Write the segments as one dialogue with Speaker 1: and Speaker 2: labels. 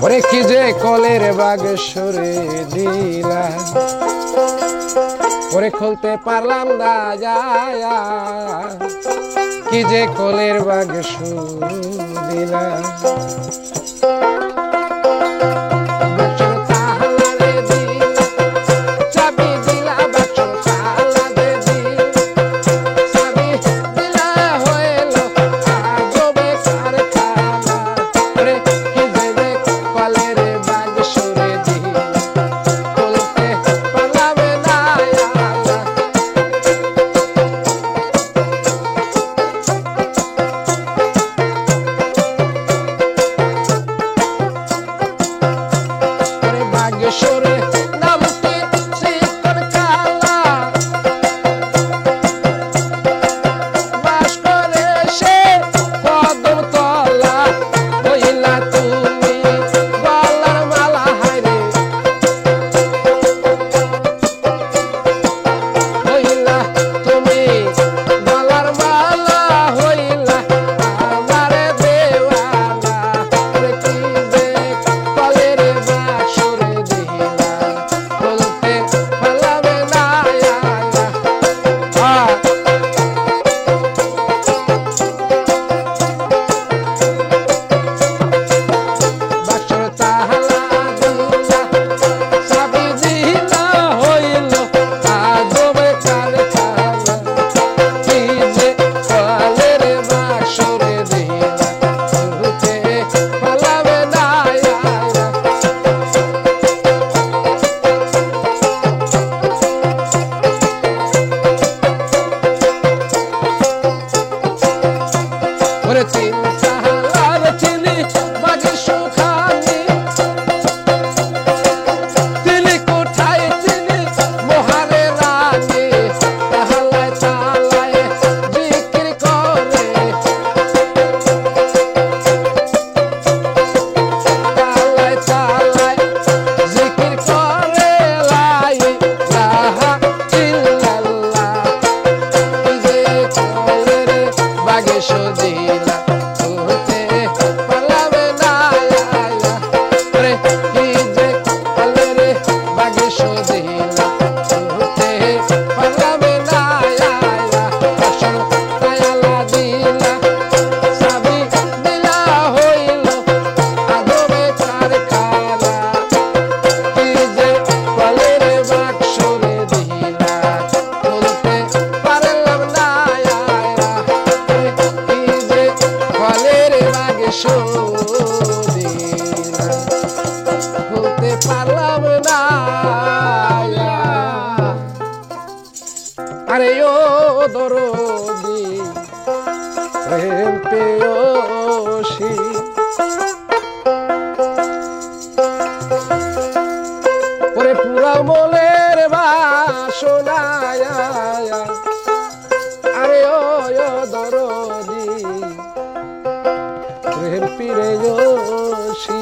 Speaker 1: ওরে কি যে কলের বাগ সরে দিলা, ওরে খুলতে পারলাম না যায়া, কি যে কলের বাগ সরে দিলা।
Speaker 2: আরে ও দরদি প্রেম পেয়সী, ওরে পুরা মনের বাসনা, আরে ও দরদি প্রেম পেয়সী।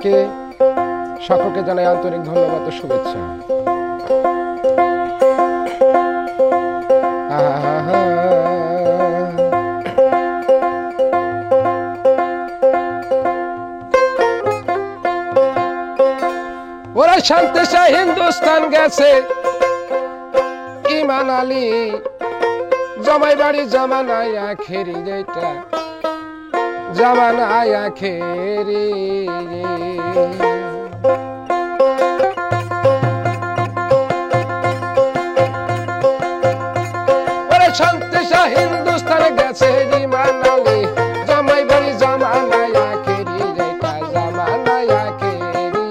Speaker 1: থেকে সকলকে জানাই আন্তরিক ধন্যবাদ ও শুভেচ্ছা। ওরা শান্তি শাহ হিন্দুস্তান গেছে ইমান আলী জামাই বাড়ি জামানায় আখেরি, যেটা জামানায় আখেরি। ওরে শান্তি শাহ হিন্দুস্তান গেছে ইমান আলী জামাই বাড়ি জামানায় আখেরি, যেটা জামানায় আখেরি।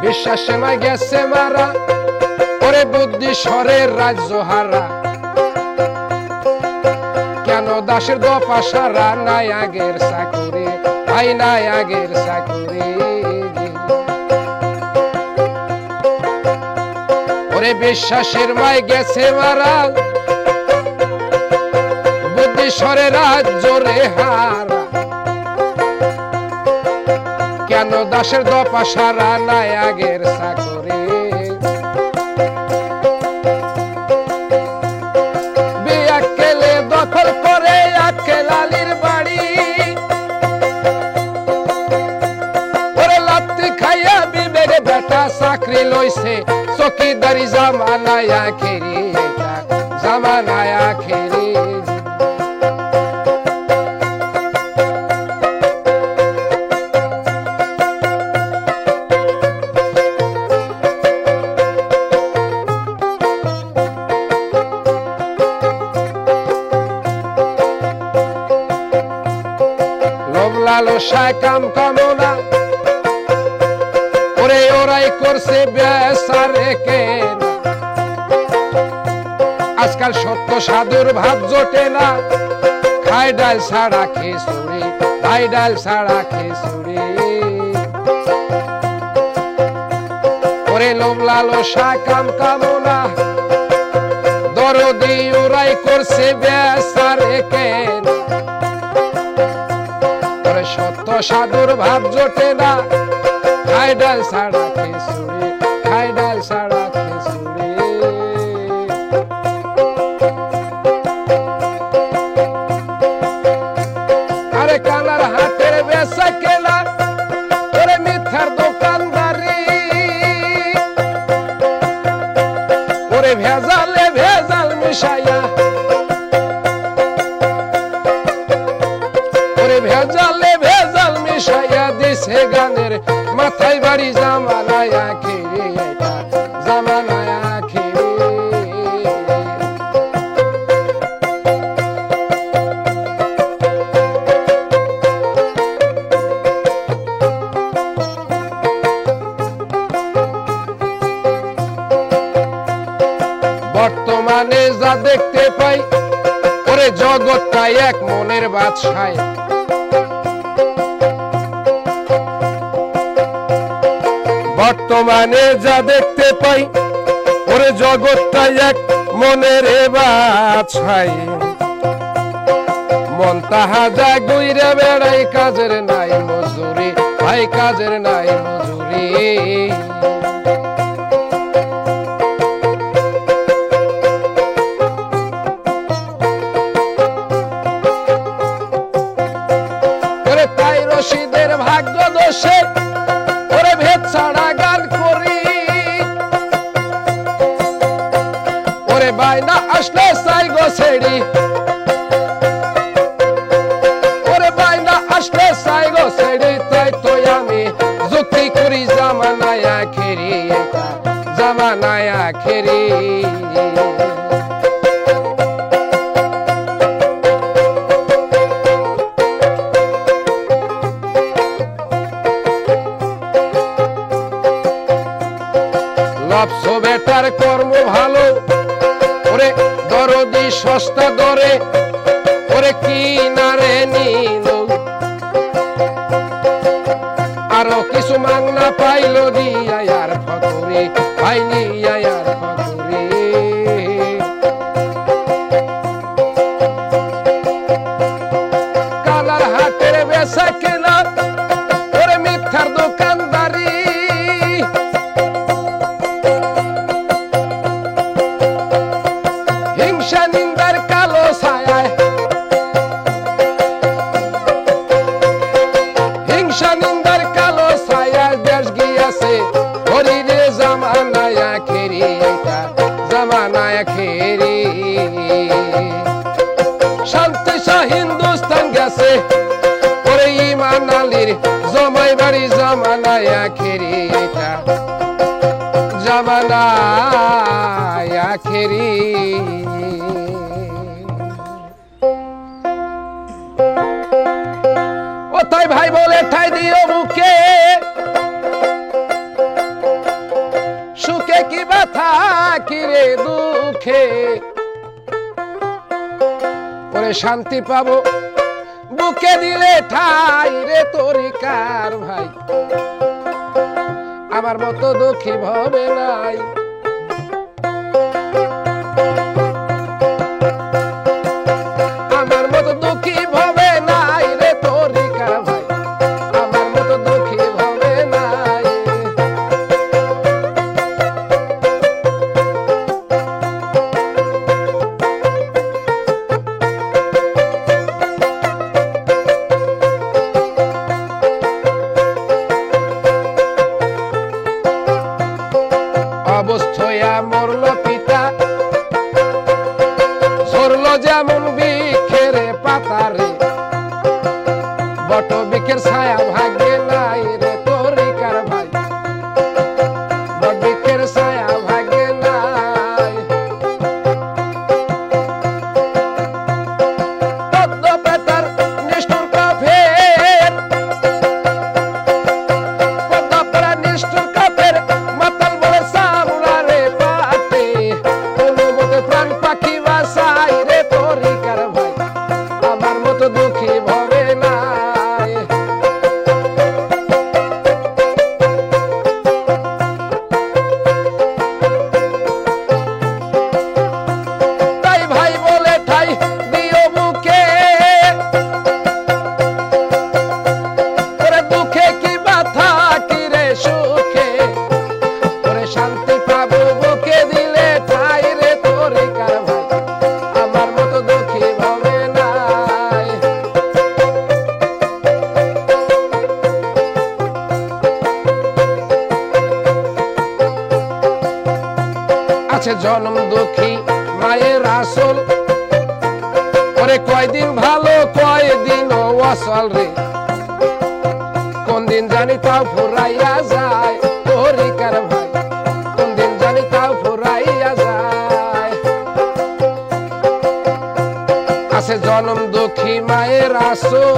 Speaker 1: বিশ্বাস সেমাই গেছে মারা, ওরে বুদ্ধি স্বরের রাজ্য হারা, কেন দাসের দফা সারা, নাই আগের চাকুরি ভাই নাই আগের চাকুরি। ওরে বিশ্বাসের মাই গেছে মারা, বুদ্ধি স্বরের রাজ্য রে হারা, কেন দাসের দফা সারা, নাই আগের চাকরি। বিয়াক্কেলে দখল করে আক্কেল আলীর বাড়ি, ওরে লাত্তি খাইয়া বিবেক বেটা চাকরি লইছে, চকিদারি জামানায় আখেরি, এটা জামানায় আখেরি। লালসায় কাম কামনা ওরে ওরাই করছে বেচারে কেনা, আজকাল সত্য সাধুর ভাব জোটে না, খাই ডাল ছাড়া খিচুড়ি, খাই ডাল ছাড়া খিচুড়ি। ওরে লোভ লালসায় কাম কামনা দরদি ওরাই করছে বেচারে কেনা, সত্য সাধুর ভাব জোটে না, খাই ডাল ছাড়া খিচুড়ি, খাই ডাল ছাড়া খিচুড়ি। আরে কানার হাটের বেচা কেনা, ওরে মিথ্যার দোকানদারি, ওরে ভেজালে ভেজাল মিশাইয়া, ওরে ভেজালে ভেজাল মিশাইয়া দিছে গানের মাথায় বাড়ি, জামানায় আখেরি, এটা জামানায় আখেরি। বর্তমানে যা দেখতে পাই, ওরে জগৎটাই এক মনের বাদশায়, বর্তমানে যা দেখতে পাই, ওরে জগৎটাই এক মনের বাদশায়, মন তাহা যা গুইরে বেড়াই, কাজের নাই মজুরি ভাই, কাজের নাই মজুরি। ওরে তাই রশিদের ভাগ্য দোষে, ওরে ভেদ ছাড়া গান করি, ওরে বাইনা আসলে চাই গো ছেড়ি, ওরে বাইনা আসলে চাই গো ছেড়ি, তাই তো আমি যুক্তি করি, জামানায় আখেরি, এটা জামানায় আখেরি। লপসো বেটার কর্ম ভালো, ওরে দরদি সস্তা দরে, ওরে কিনারে নিল, আরো কিছু মাংনা পাইলো দিয়ার ফতুরি পাইনি আয়ার ফতুরি কালার হাটের বেচা কেনা ওরে মিথ্যার দোকানদারি হিংসা নিন্দার কালো ছায়ায় হিংসা নিন্দার কালো ছায়ায় দেশ গিয়াছে হরিরে জামানায় আখেরি এটা জামানায় আখেরি শান্তি শাহ হিন্দুস্তান গেছে ওরে ইমান আলীর জমাই বাড়ি জামানায় আখেরি এটা জামানায় আখেরি ও তাই ভাই বলে ঠাই দিও বুকে সুখে কি ব্যথা কি রে দুঃখে ওরে শান্তি পাবো বুকে দিলে ঠাই রে তরিকার ভাই আমার মতো দুঃখী ভবে নাই আমার মতো দুঃখী ভবে নাই রে তরিকার ভাই আমার মতো দুঃখী ভবে নাই অবস্থয়া মরল পিতা ঝরল যেমন বৃক্ষের পাতারে বট বৃক্ষের ছায়া ভাগ্যে নাই রে তরিকার ভাই বট বৃক্ষের ছায়া ভাগ্যে নাই পদ্ম পাতার নিষ্ঠুর কাফের পদ্ম পাতার নিষ্ঠুর কাফের মাতাল বলে সামুরারে পাতে কোনো মতে প্রাণ পাখি বাসাই রে তরিকার ভাই আমার মতো দুঃখী ভবে নাই তাই ভাই বলে ঠাই দিও বুকে ওরে দুঃখে কি ব্যথা কি রে সুখে ওরে শান্তি পাবো বুকে দিলে ঠাই রে তরিকার ভাই আমার মতো দুঃখী ভবে নাই আছে জন্ম দুঃখী মায়ের আসল ওরে কয়দিন ভালো কয়দিন অসল রে কোন দিন জানি তাও ফুরাইয়া যায় তরিকার ভাই কোন দিন জানি তাও ফুরাইয়া যায় আছে জন্ম দুঃখী মায়ের আসল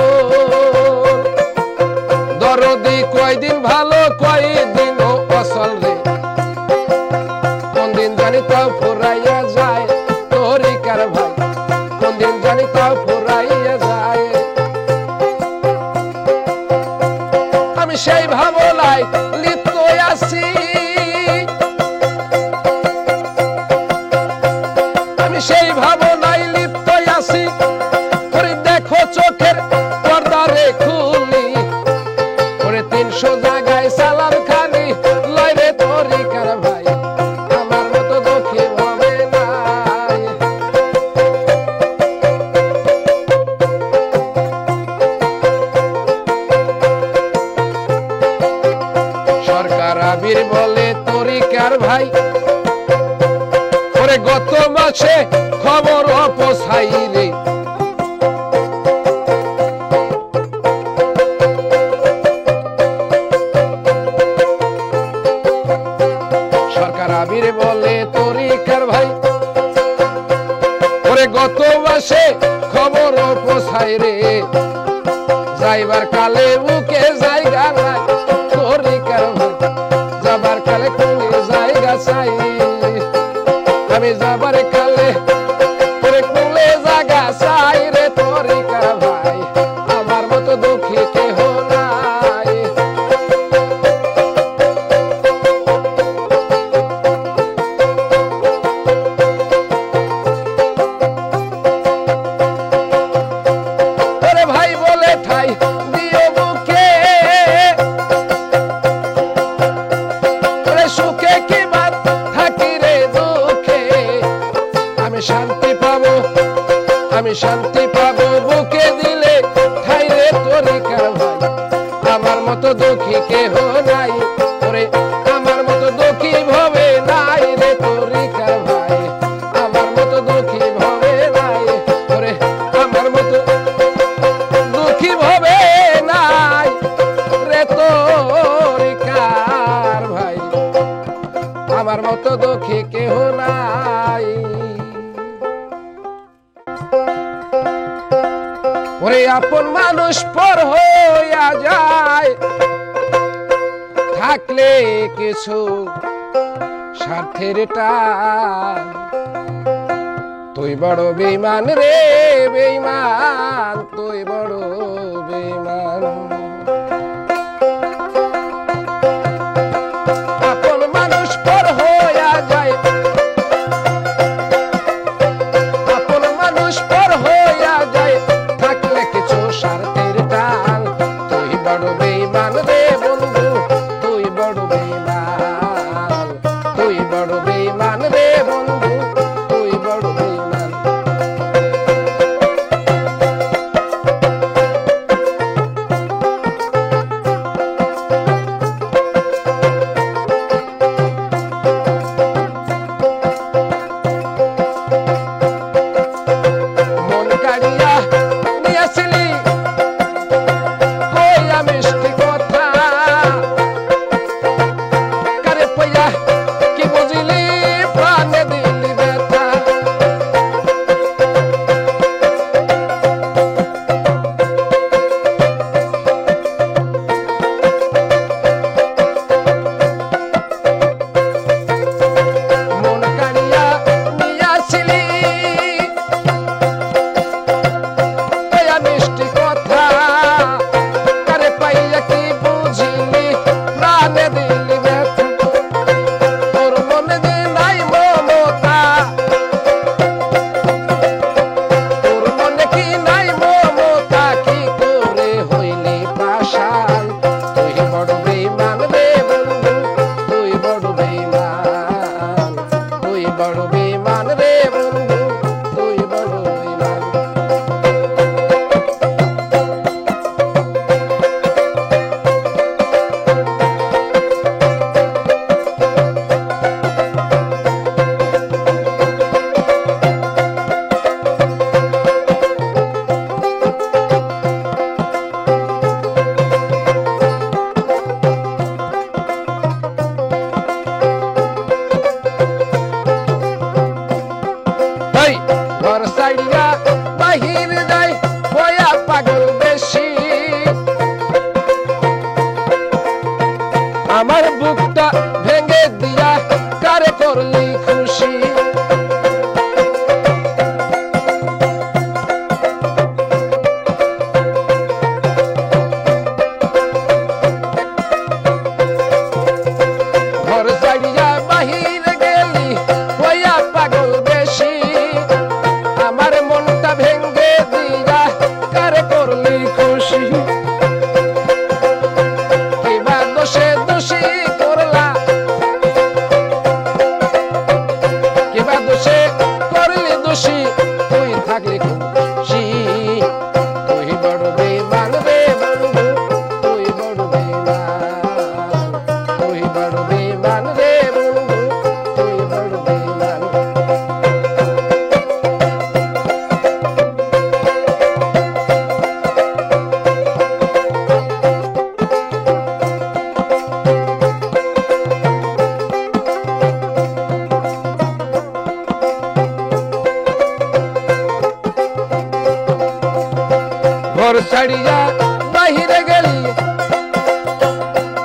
Speaker 1: দরদি কয়দিন ভালো কয়দিন অসল রে কোন দিন জানি তাও ফুরাইয়া যায় তরিকার ভাই কোন দিন জানি তাও ফুরাইয়া যায় আমি সেই ভাবনায় লিপ্ত আছি আমি সেই ভাবনায় লিপ্ত আছি ওরে দেখো চোখের পর্দা রে খুলি ওরে 300 জায়গায় সালাম খালি লয় রে তরিকার ভাই আমার মতো দুঃখী হবে নাই সরকার আবির বলে তরিকার ভাই ওরে গত মাসে খবর অপছাই রে সরকার আবির বলে তরিকার ভাই ওরে গত মাসে খবর অপছাই রে যাইবার কালে বুকে জায়গা নাই তরিকার ভাই যাবার কালে কোনে জায়গা চাই আমি যাবার কালে ওরে কোলে জায়গা চাই রে তরিকার ভাই আমার মতো দুঃখী কেহ নাই শান্তি পাবো, আমি শান্তি পাবো বুকে দিলে ঠাই রে তরিকার ভাই। আমার মতো দুঃখী কেহ নাই ওরে, আমার মতো দুঃখী ভবে নাই রে তরিকার ভাই। আমার মতো দুঃখী ভবে নাই ওরে, আমার মতো দুঃখী ভবে নাই রে তরিকার ভাই। আমার মতো দুঃখী কেহ নাই। ওরে আপন মানুষ পর হইয়া যায়, থাকলে কিছু স্বার্থের টান। তুই বড় বেঈমান রে বেঈমান, তুই বড় বেঈমান। আপন মানুষ পর হইয়া যায়, আপন মানুষ পর হইয়া যায়, থাকলে কিছু স্বার্থের টান। তুই বড় বেঈমান রে বন্ধু, তুই বড় বেঈমান, তুই বড় বেঈমান রে বন্ধু, তুই বড় বেঈমান। মন কাড়িয়া নিয়েছিলি কইয়া মিষ্টি কথা, কারে পইয়া কি বুঝিলি প্রাণে দিলি ব্যথা। মন কাড়িয়া নিয়েছিলি কইয়া মিষ্টি কথা, কারে পাইয়া কি বুঝিলি প্রাণে দিলি ব্যথা। তোর মনে যে নাই মমতা, তোর মনে কি নাই মমতা, কি করে হইলি পাষাণ। তুই বড় বেঈমান রে বন্ধু, তুই বড় বেঈমান, তুই বড় বেঈমান রে বন্ধু, তুই বড় বেঈমান। এই ঘর ছাইড়া বাহির যাই হইয়া পাগল বেশি, আমার বুকটা ভেঙে দিয়া কারে করলি খুশি। ঘর ছাইড়া বাহির গেলি হইয়া পাগল বেশি, আমার মনটা ভেঙে দিয়া কারে করলি খুশি। কিবা দোষে দোষী করলা, কিবা দোষে করলি দোষী, তুই থাকলি খুশি। তুই বড় বেঈমান রে বন্ধু, তুই বড় বেঈমান, তুই বড় বেঈমান রে বন্ধু, তুই বড় বেঈমান। ঘর ছাড়িয়া বাহিরে গেলি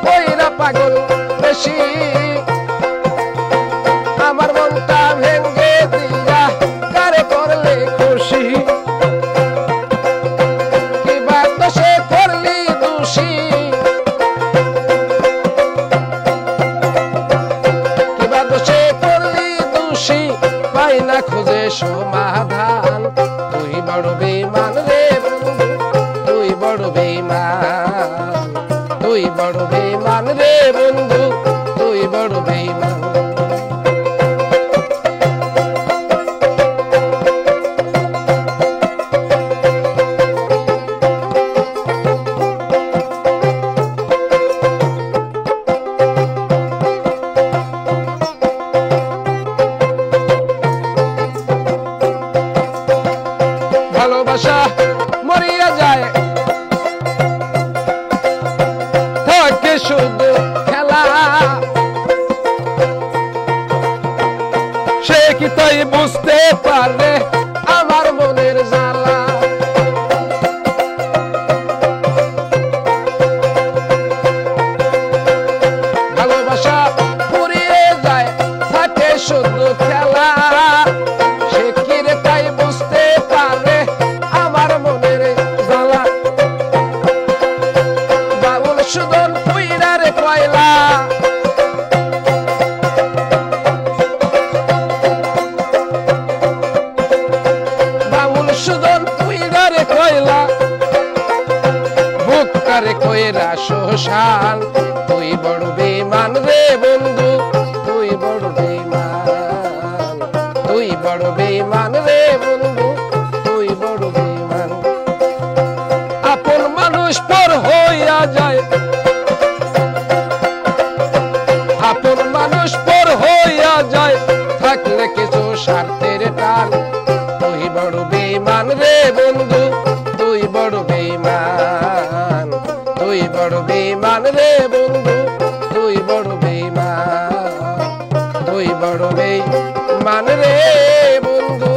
Speaker 1: কইরা পাগল বেশি, আমার মনটা ভেঙে দিয়া কারে করলে খুশি। কিবা দোষে করলি দোষী, কিবা দোষে করলি দোষী, পাই না খুঁজে সমাধান। তুই বড় বেঈমান রে বন্ধু, তুই বড় বেঈমান, তুই বড় বেঈমান রে বন্ধু, তুই বড় বেঈমান। ভালোবাসা মরিয়া যায় থাকে শুধু খেলা সে কি তাই বুঝতে পারে আমার মনের জ্বালা ভালোবাসা পুড়িয়ে যায় থাকে শুধু খেলা সে কি রে তাই বুঝতে পারে আমার মনের জ্বালা বাউল সুদন পুইরা রে কয়লা বাউল সুদন পুইরা রে কয়লা বুক করে কইরা শোষান তুই বড় বেঈমান রে বন্ধু তুই বড় বেঈমান তুই বড় বেঈমান রে বন্ধু তুই বড় বেঈমান আপন মানুষ পর হইয়া যায় আপন মানুষ পর হইয়া যায় থাকলে কিছু স্বার্থের টান তুই বড় বেঈমান রে বন্ধু তুই বড় বেঈমান তুই বড় বেঈমান রে বন্ধু তুই বড় বেঈমান তুই বড় বেঈমান রে বন্ধু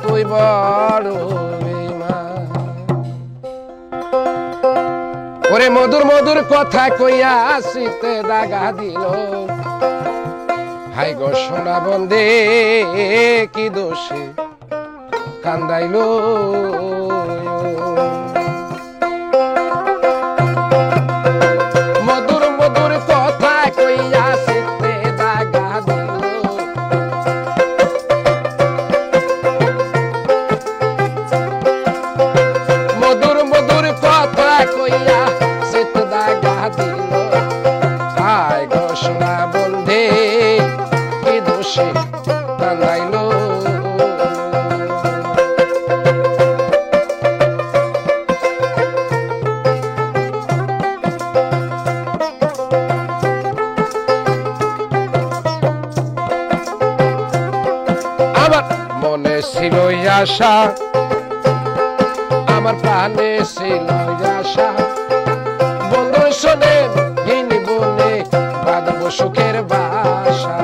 Speaker 1: তুই বড় বেঈমান ওরে মধুর মধুর কথা কইয়া আসিতে দাগা দিল হাই গো সোনা বন্দে কি দোষে কান্দাইলো মধুর মধুর কথা কইয়া আসিতে দাগা দিল মধুর মধুর কথা কইয়া আসিতে দাগা দিল হায় গো সোনা বন্ধে কি দোষে কান্দাইলো আমার মনে ছিল আশা আমার প্রাণে ছিল আশা বন্ধু শোনে হীন বনে বাঁধব সুখের বাসা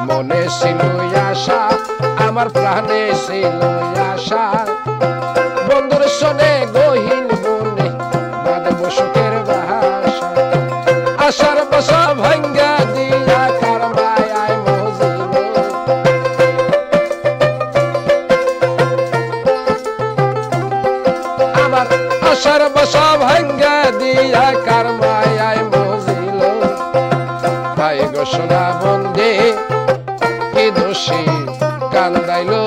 Speaker 1: মনে ছিল আশা আমার প্রাণে ছিল আশা বন্ধুর শোনে গহীন বনে বাঁধব সুখের বাসা আশার বাসা ভাঙ্গা দিয়া কার মায়ায় মজিল আমার আশার বাসা ভাঙ্গা দিয়া কার মায়ায় মজিল তাই গো সোনা বন্দে কি দোষী কান্দাইলো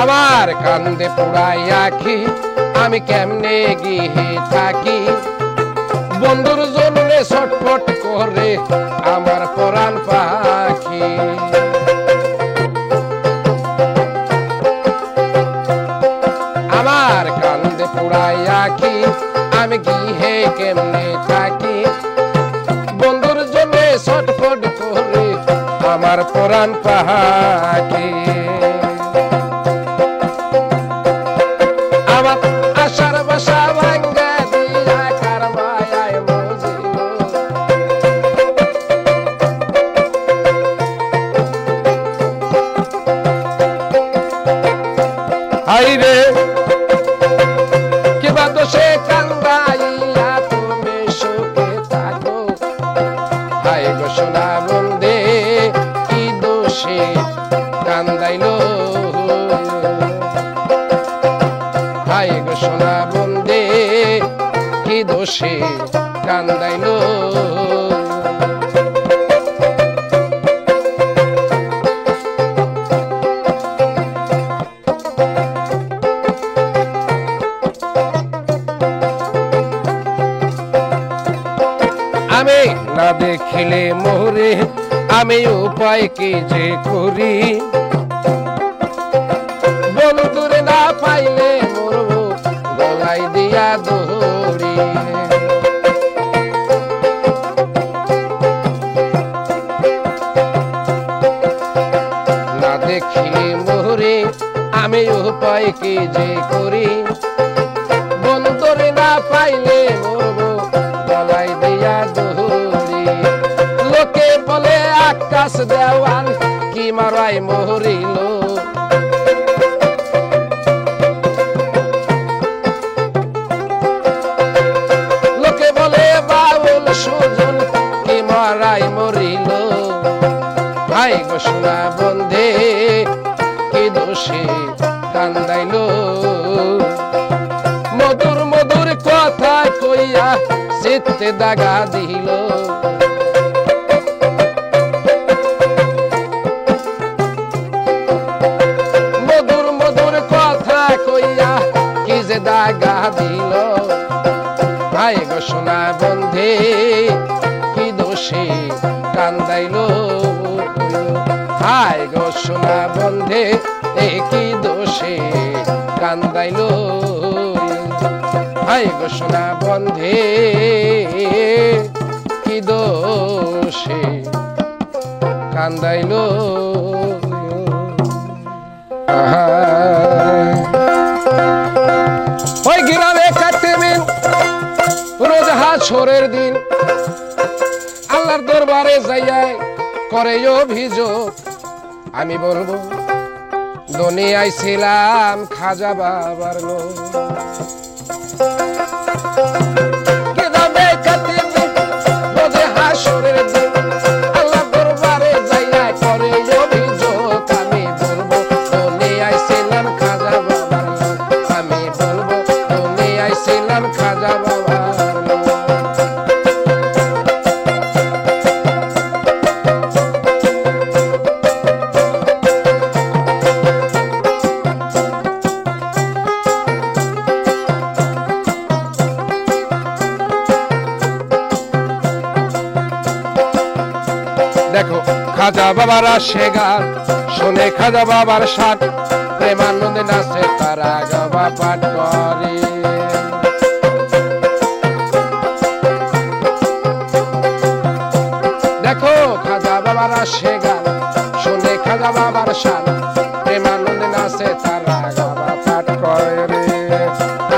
Speaker 1: আমার কান্দে পুরাই আখি আমি কেমনে গিয়ে থাকি বন্ধুর জন্য ছটফট করে আমার পরাণ পাখি আমার কান্দে পুরাই আখি আমি গিয়ে কেমনে থাকি বন্ধুর জন্য ছটফট করে আমার পরাণ পাখি আমার আশার বাসা ভাঙ্গা দিয়া কার মায়ায় মজিল হাইরে কিবা দোষে কান্দাইয়া তুমি সুখে থাকো হাই গো সোনা বন্দে কি দোষে কান্দাইলো হাই গো সোনা বন্দে কি দোষে কান্দাইলো আমি না দেখিলে মোরে আমি উপায় কি যে করি বন্ধুরে না পাইলে মরবো গলাই দিয়া দড়ি না দেখিলে মোরে আমি উপায় কি যে করি বন্ধুরে না পাইলে মরবো গলাই দিয়া দড়ি লোকে বলে আকাশ দেওয়ান কি মারাই মরিল লোকে বলে বাউল সুজন কি মারাই মরিল ভাই গো সোনা বন্ধে কি দোষে কান্দাইল মধুর মধুর কথা কইয়া চিত্তে দাগা দিল মধুর মধুর কথা কইয়া কি যে দাগা দিল ভাই গো সোনা বন্ধে কি দোষে কান্দাইল ভাই গো সোনা বন্ধে কি দোষে কান্দাইল ভাই গো সোনা বন্ধে কি দোষে কান্দাইল ওই গ্রামে কাটবেন রোজ হাসরের দিন আল্লাহর দরবারে যাইয়াই করে অভিযোগ আমি বলবো দুনিয়ায় ছিলাম খাজা বাবার লোক গ্রামে কাটবেন রোজ হাসরের দিন আল্লাহর দরবারে যাইয়াই করে অভিযোগ আমি বলবো দুনিয়ায় ছিলাম খাজা বাবার লোক আমি বলবো দুনিয়ায় ছিলাম খাজা বাবার লোক দেখো খাজা বাবার আসে গান শুনে খাজা বাবার সাথ প্রেমানন্দে নাচে তারা গাবা পাঠ করে দেখো খাজা বাবার আসে গান শুনে খাজা বাবার সাথ প্রেমানন্দে নাচে তারা গাবা পাঠ করে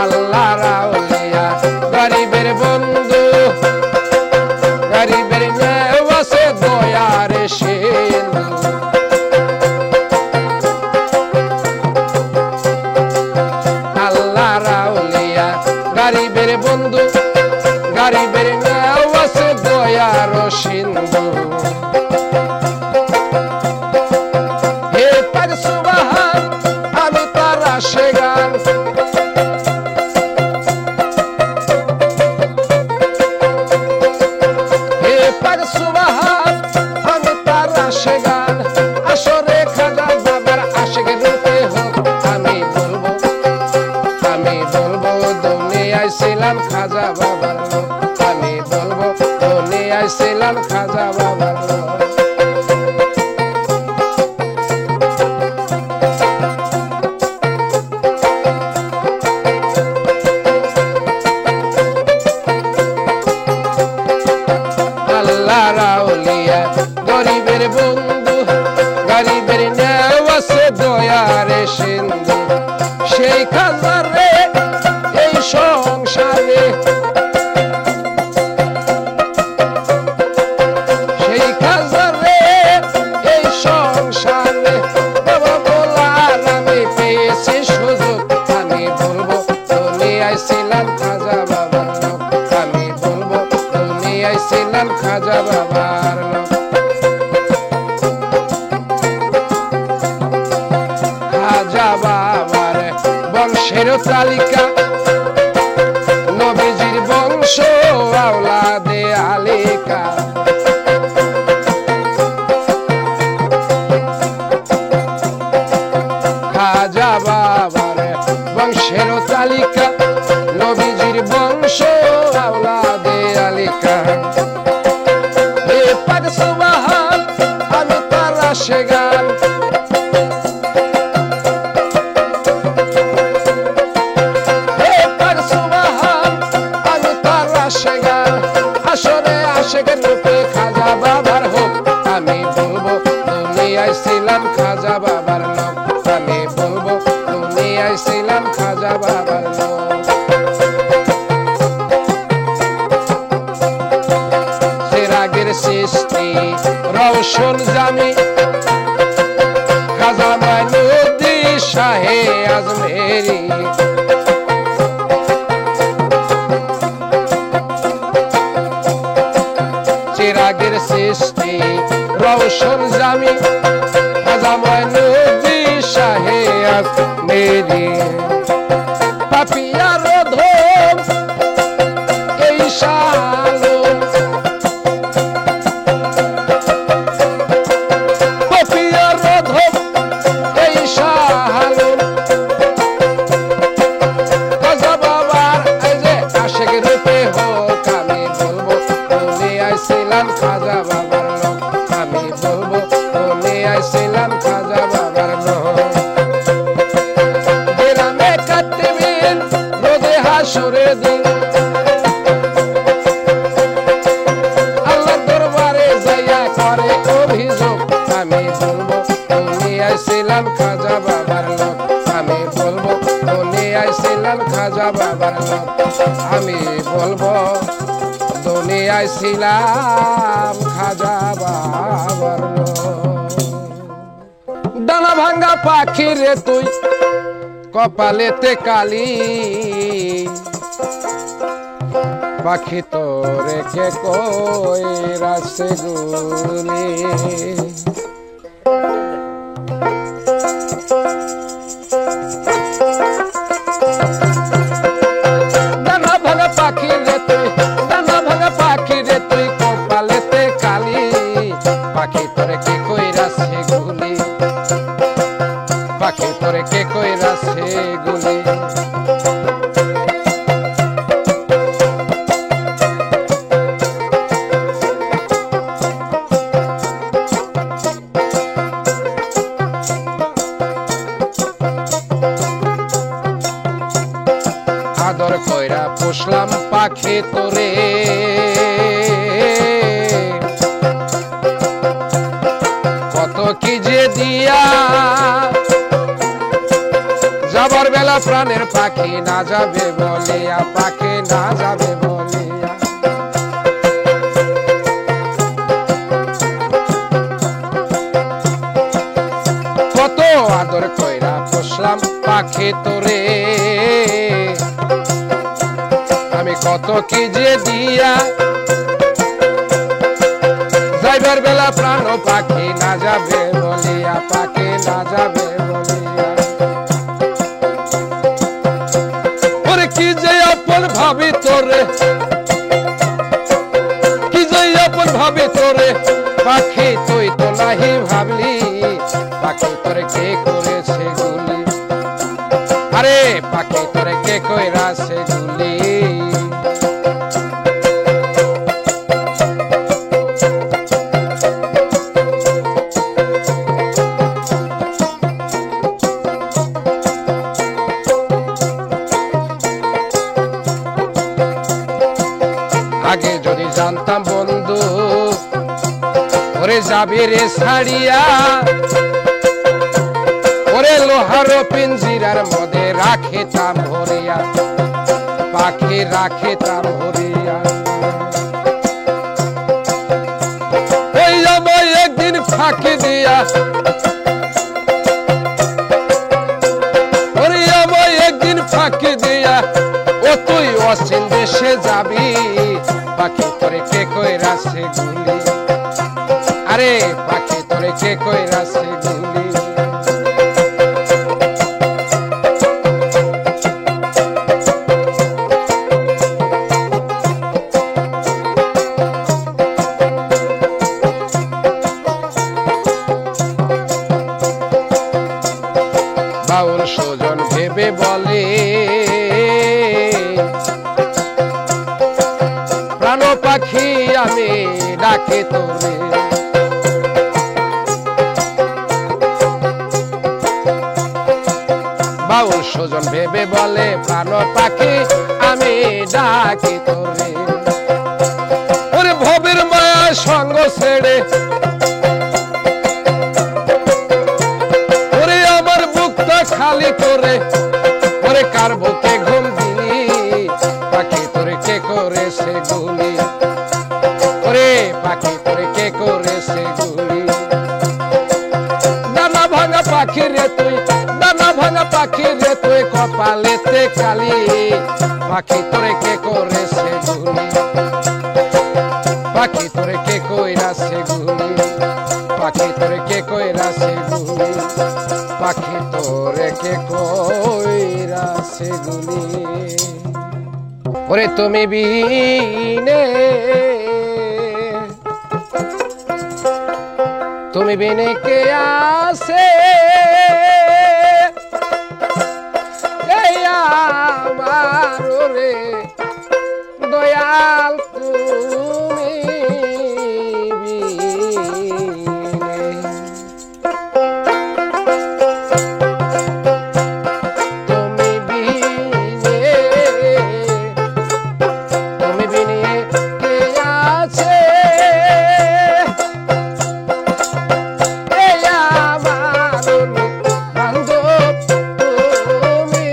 Speaker 1: আল্লাহ রাউলিয়া গরিবের বন্ধু গরিবের নেওয়াসে দয়ার সিন্ধু আল্লাহ রাউলিয়া গরিবের বন্ধু গরিবের নেওয়াসে দয়ার সিন্ধু হে পাক সুবহান আমি তার আসে গান আমি তার আসে গান আসরে খাজা বাবার আশেক রূপে হোক আমি বলবো দুনিয়ায় ছিলাম খাজা বাবার লোক আমি বলবো দুনিয়ায় ছিলাম খাজা বাবার লোক আল্লাহ রাউলিয়া গরিবের বন্ধু গরিবের নেওয়াসে দয়ার সিন্ধু সেই খাজারে এই সংসারে সেই খাজারে এই সংসারে বাবা বলার আমি পেয়েছি সুযোগ আমি বলবো দুনিয়ায় ছিলাম খাজা বাবার লোক আমি বলবো দুনিয়ায় ছিলাম খাজা বাবার লোক খাজা বাবার বংশের তালিকা নবীজির বংশ আওলাদে আলিকা খাজা বাবার বংশের তালিকা নবীজির বংশ আওলাদে আলিকা আসে গান হে পাক সুবহান আমি তার আসে গান আসরে আশেকের রূপে খাজা বাবার হোক আমি বলবো দুনিয়ায় ছিলাম খাজা বাবার লোক আমি বলবো দুনিয়ায় ছিলাম খাজা বাবার লোক চিরাগের সৃষ্টি রওশন জামি খাজা মাইনুদ্দিন শাহে আজমেরি চিরাগের সৃষ্টি রওশন জামি খাজা মাইনুদ্দিন শাহে আজমেরি পাপিয়ার ধোম এই শালম পাপিয়ার ধোম এই শালম খাজা বাবার এই যে আশেক রূপে হোক আমি বলবো দুনিয়ায় ছিলাম খাজা বাবার লোক আমি বলবো দুনিয়ায় ছিলাম খাজা বাবার লোক গ্রামে কাটবিন রোদে হাসরের দিন আল্লাহর দরবারে যাইয়া করে অভিযোগ আমি বলবো দুনিয়ায় ছিলাম খাজা বাবার লোক আমি বলবো দুনিয়ায় ছিলাম খাজা বাবার লোক আমি বলবো দুনিয়ায় ছিলাম খাজা বাবার লোক ডানা ভাঙ্গা পাখি রে তুই কপালেতে কালি পাখি তোরে কে কই রাসে গুলি ডানা ভাঙ্গা পাখি রে তুই ডানা ভাঙ্গা পাখি রে তুই কপালেতে কালি পাখি তোরে কে কই রাসে গুলি পাখি তোরে কে কই রাসে গুলি আদর কইরা পুষলাম পাখি তোরে কত কি যে দিয়া যাবার বেলা প্রাণের পাখি না যাবে বলিয়া পাখি না যাবে বলিয়া কত আদর কইরা পুষলাম পাখি তোরে আমি কত কি যে দিয়া যাইবার বেলা প্রাণ পাখি না যাবে বলিয়া পাখি না যাবে বলিয়া ওরে কি যে আপন ভাবি তোরে কি যে আপন ভাবি তোরে পাখি তুই তো নাহি ভাবলি পাখি তোরে কে করেছে গুলি আরে পাখি তোরে কে কইরাছে গুলি আগে যদি জানতাম বন্ধু ওরে যাবি রে ছাড়িয়া ওরে লোহার পিঞ্জিরার মধ্যে রাখিতাম ভরিয়া পাখি রাখিতাম ভরিয়া ওই আমায় একদিন ফাঁকি দিয়া ওরে আমায় একদিন ফাঁকি দিয়া ও তুই অসীম দেশে যাবি পাখি তোরে কে কইরাছে গুলি আরে পাখি তোরে কে কইরাছে গুলি বাউল সুজন ভেবে বলে প্রাণ পাখি আমি ডাকে তোরে ভেবে বলে প্রাণ পাখি আমি ডাকি তোরে ওরে ভবের মায়া সঙ্গ ছেড়ে ওরে আমার বুকটা খালি করে ওরে কার বুকে ঘুম দিলি পাখি তোরে কে করেছে গুলি ওরে পাখি তোরে কে করেছে গুলি দানা ভাঙা পাখি রে তুই দানা ভাঙা পাখি রে তুই কপালেতে কালি পাখি তোরে কে করেছে গুলি পাখি তোরে কে কইরাছে গুলি পাখি তোরে কে কইরাছে গুলি পাখি তোরে কে কইরাছে গুলি ওরে তুমি বিনে তুমি বিনে কে আসে এই আমার রে দয়াল তুমি বিনে তুমি বিনে কে আছে এই আমার বান্ধব তুমি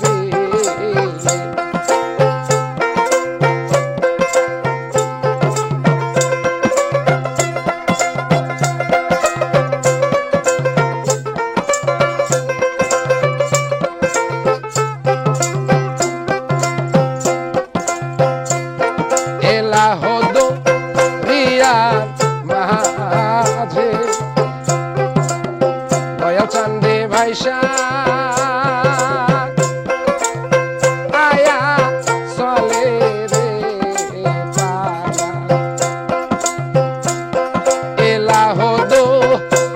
Speaker 1: বিনে এলা হদো রিয়ার মাঝে দয়াল চান্দে ভাইসা আয়া চলে রে পালা এলা হদো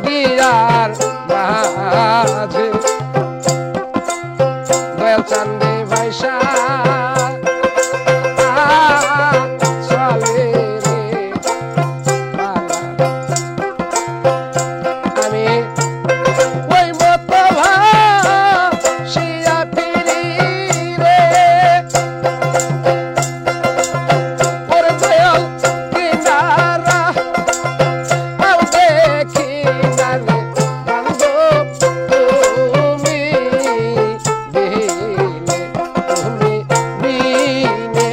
Speaker 1: রিয়ার মাঝে দয়াল চান্দে ভাইসা চলে রে পালা আমি ওই মতো ভাসিয়া ফিরি রে ওরে দয়াল কিনারা আও দেখি না রে বান্ধব তুমি বিনে তুমি বিনে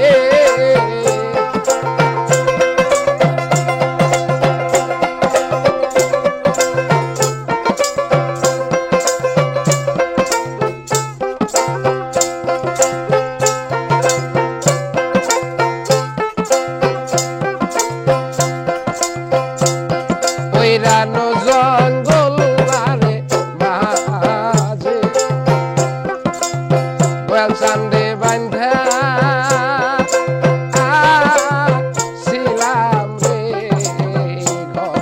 Speaker 1: ওই রানো জঙ্গল বারে মাঝে দয়াল চান্দে বান্ধা ছিলাম রে ঘর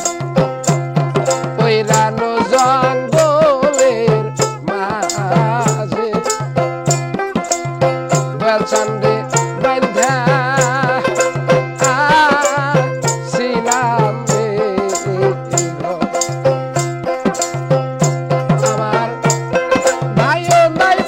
Speaker 1: ওই রানো জঙ্গলের মাঝে দয়াল চান্দে বান্ধা ছিলাম রে ঘর আমার ভাইও নাই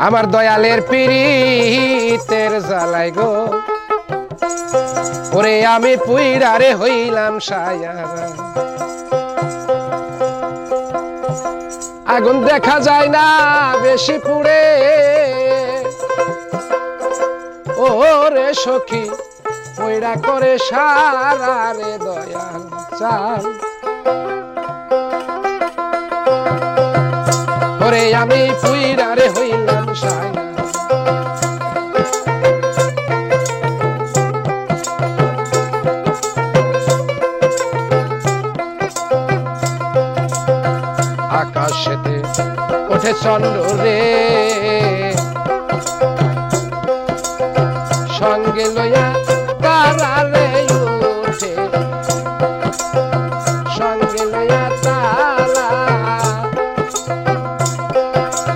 Speaker 1: আমার দয়ালের পীড়িতের জ্বালাই গো ওরে আমি পুইরারে হইলাম সায়ারা আগুন দেখা যায় না বেশি পুড়ে ওরে সখী পয়রা করে সারা রে দয়াল চাল ওরে আমি পুইরারে হইলাম সায়ারা আকাশেতে ওঠে চন্দ্র রে সঙ্গে লইয়া তারা রে উঠে সঙ্গে লইয়া তারা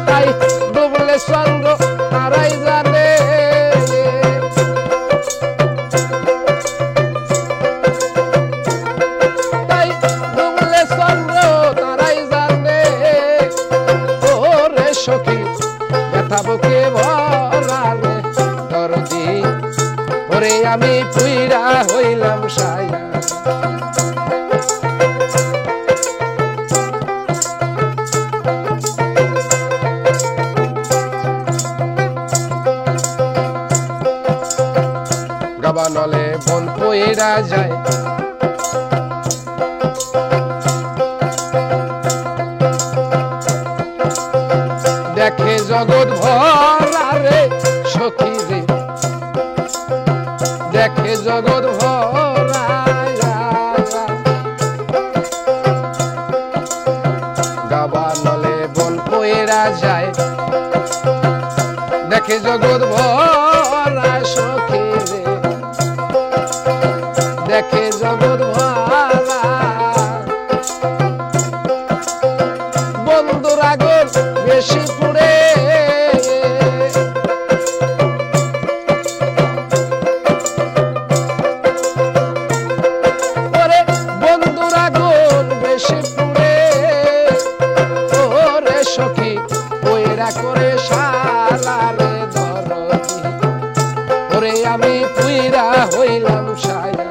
Speaker 1: তাই ডুবলে চন্দ্র তারাই জানে তাই ডুবলে চন্দ্র তারাই জানে ওরে সখী ব্যথা বুকে ভরা রে দরদি ওরে আমি পুইরা হইলাম সায়া গাবানলে বন পুইরা যায় দেখে জগৎ ভরা রে সখী রে দেখে জগৎ ভরা গাবানলে বন পয়রা যায় দেখে জগৎ ভরা সখী রে দেখে জগৎ ভরা বন্ধুর আগুন বেশি পুড়ে ওরে বন্ধুর আগুন বেশি পুড়ে ওরে সখী পয়রা করে শালা রে দরদি ওরে আমি পুইরা হইলাম সায়া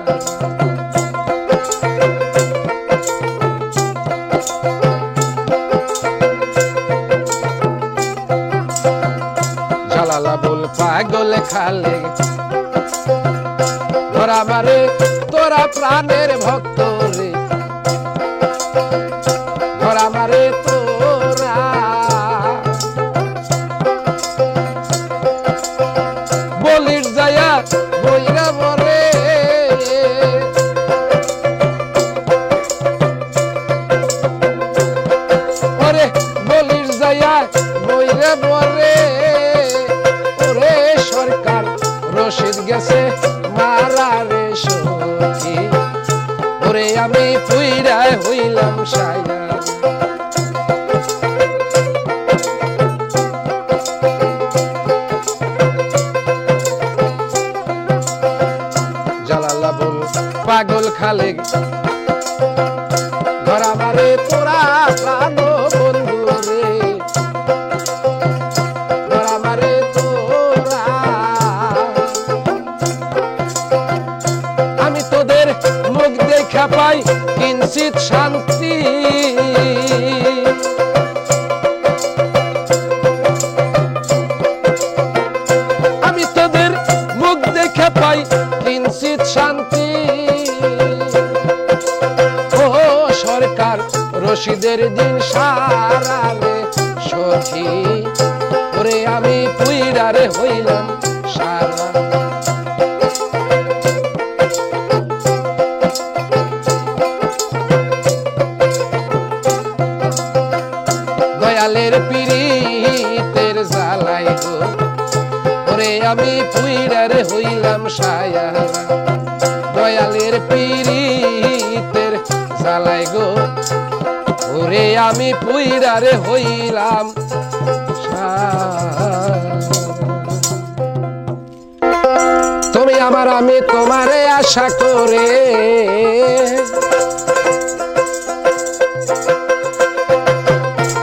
Speaker 1: জালালা বল পাগল খালে তোরা মারে তোরা প্রাণের ভক্ত রে তোরা মারে তোরা বলির যায়া বইরা বলে ওরে বলির যায়া বইরা বলে ওরে সরকার রশিদ গেছে মারা রে সখী ওরে আমি পুইরা হইলাম সায়া জালালা বল পাগল খালে ধরা মারে তোরা প্রাণ বন্ধু রে ধরা মারে তোরা আমি তোদের মুখ দেখা পাই কিঞ্চিত শান্তি আমি তোদের মুখ দেখা পাই কিঞ্চিত শান্তি ও সরকার রশিদের দিন সারা রে সখী ওরে আমি পুইরা রে হইলাম সারা দয়ালের পীড়িতের জ্বালাই গো ওরে আমি পুইরা রে হইলাম সায়ারা দয়ালের পীড়িতের জ্বালাই গো ওরে আমি পুইরা রে হইলাম তুমি আমার আমি তোমারে আশা করে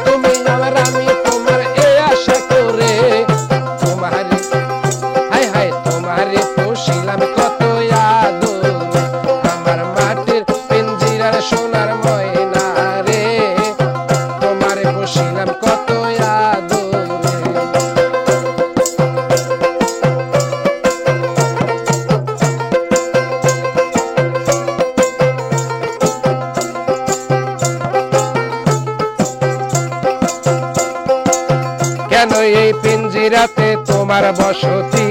Speaker 1: তুমি আমার আমি তোমার এ আশা করে বসতি,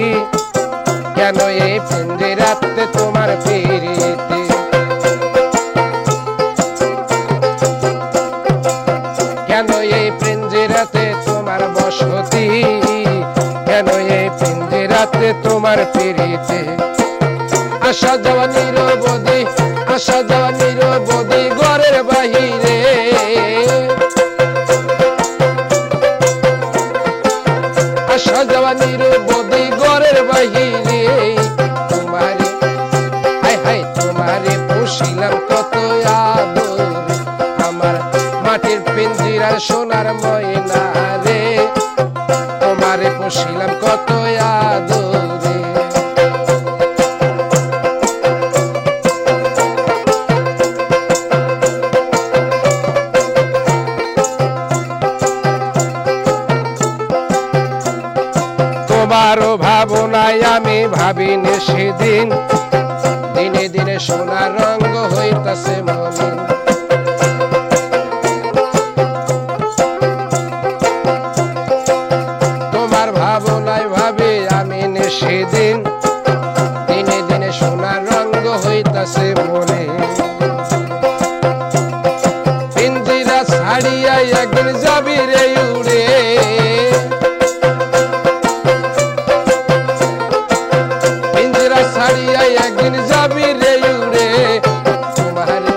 Speaker 1: কেন এই পিঞ্জিরাতে তোমার প্রীতি। কেন এই পিঞ্জিরাতে তোমার বসতি, কেন এই পিঞ্জিরাতে তোমার প্রীতি। আসা যাওয়া নিরবধি, আসা যাওয়া নিরবধি ঘরের বাহিরে, আসা যাওয়া নিরবধি ঘরের বাহিরে। তোমারে হায় হায় তোমারে পুষিলাম কত আদর, আমার মাটির পিঞ্জিরার সোনার ময়না রে, তোমারে পুষিলাম কত আদরে। তোমারও ভাবনায় আমি ভাবিনি সেদিন, দিনে দিনে সোনার রঙ হইতাছে মলিন। তোমার ভাবনায় ভাবি আমি সেদিন, দিনে দিনে সোনার রঙ হইতাছে মলিন। পিঞ্জিরা ছাড়িয়া একদিন যাবি রে উড়ে, ছাড়িয়া একদিন যাবি রে উড়ে। তোমারে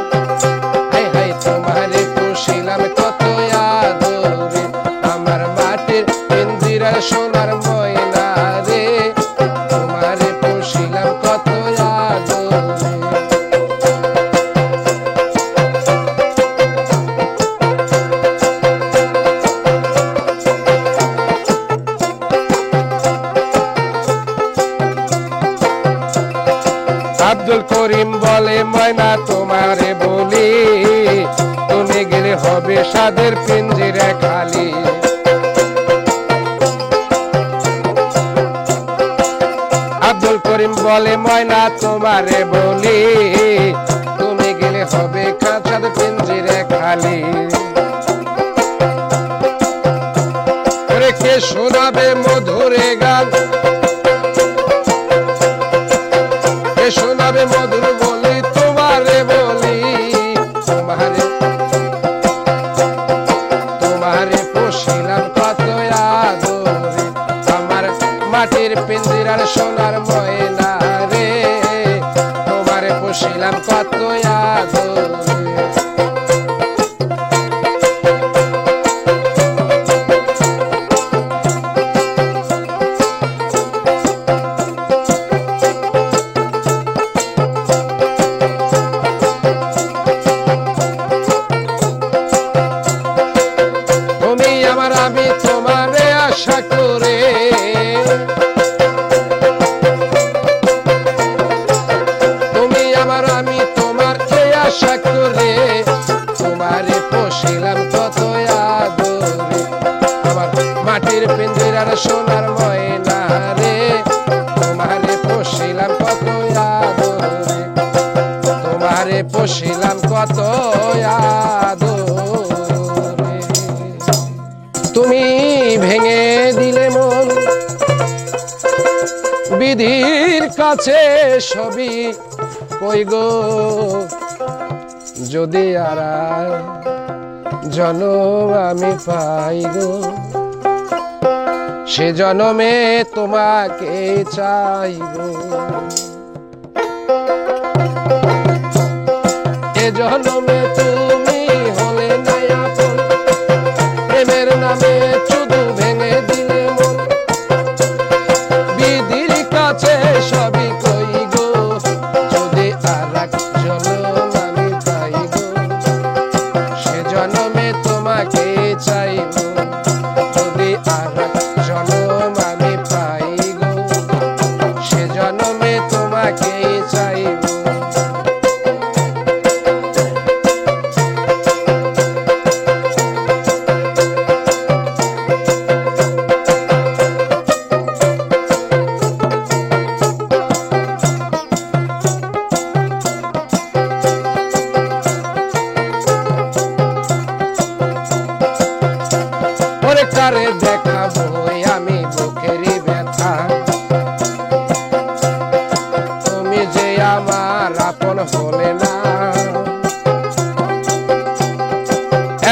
Speaker 1: হায় হায় তোমারে পুষিলাম কত আদরে, আমার মাটির পিঞ্জিরার সোনার ময়না রে, তোমারে পুষিলাম কত আদরে। আব্দুল করিম বলে ময়না তোমারে বলি, তুমি গেলে হবে সাদের পিঞ্জিরা খালি। আব্দুল করিম বলে ময়না তোমারে বলি, তুমি গেলে হবে সাদের পিঞ্জিরা খালি। কে শোনাবে মধুরে গান, শোনাবে মধুর বলি তোমারে বলি। তোমারে তোমারে পুষিলাম কত আদরে, আমার মাটির পিঞ্জিরার সোনার ময়না রে, তোমারে পুষিলাম কত আদরে। আমি তোমারে আশা করে, তুমি আমার আমি তোমার আশা করে, তোমারে পুষিলাম কত আদরে, আমার মাটির পিঞ্জিরার সোনার ময়না রে, তোমারে পুষিলাম কত আদরে, তোমারে পুষিলাম কত আদরে। তুমি ভেঙে দিলে মন বিধির কাছে সবই কই গো, যদি আর জনম আমি পাই গো, সে জনমে তোমাকে চাইব। এ জনমে তুমি হলে না আপন, প্রেমের নামে শুধু ভেঙে দিলে মন, বিধির কাছে সবই কই গো, যদি আর এক জনম আমি পাই গো, সে জনমে তোমাকে চাইব। যদি আর এক জনম আমি পাই গো, সে জনমে তোমাকে চাইব। হলে না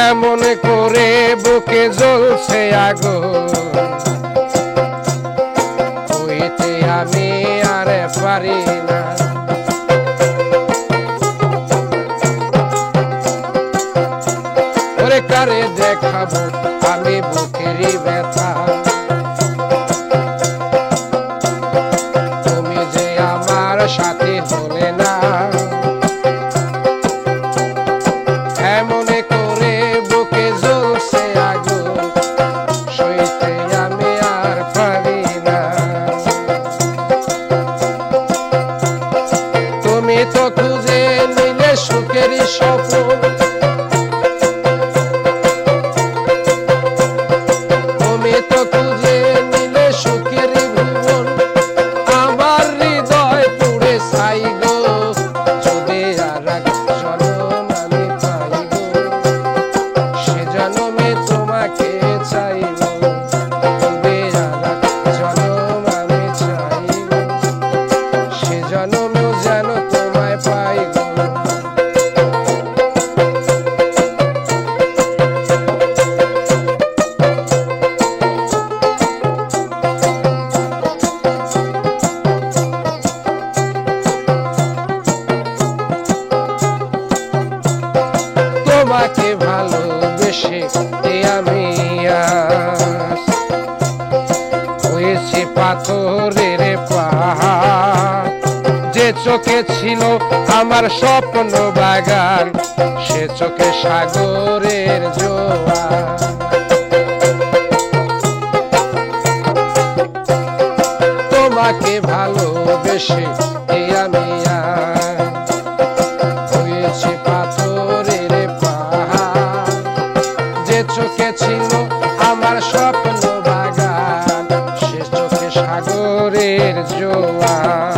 Speaker 1: এমন করে বুকে জ্বলছে আগুন হইতে আমি আর পারি না ওরে কারে দেখাবো আমি বুকেরই ব্যথা তুমি যে আমার সাথে হলে না এমন করে বুকে জ্বলছে আগুন সইতে আমি আর পারি না তুমি তো খুঁজে নিলে সুখেরই স্বপ্ন তোমাকে ভালোবেসে আমি হয়েছি পাথরের পাহাড় যে চোখে ছিল আমার স্বপ্ন বাগান সে চোখে সাগরের জোয়ার তোমাকে ভালোবেসে আমি হয়েছি পাথরের পাহাড় যে চোখে ছিল আমার স্বপ্ন বাগান সে চোখে সাগরের জোয়ার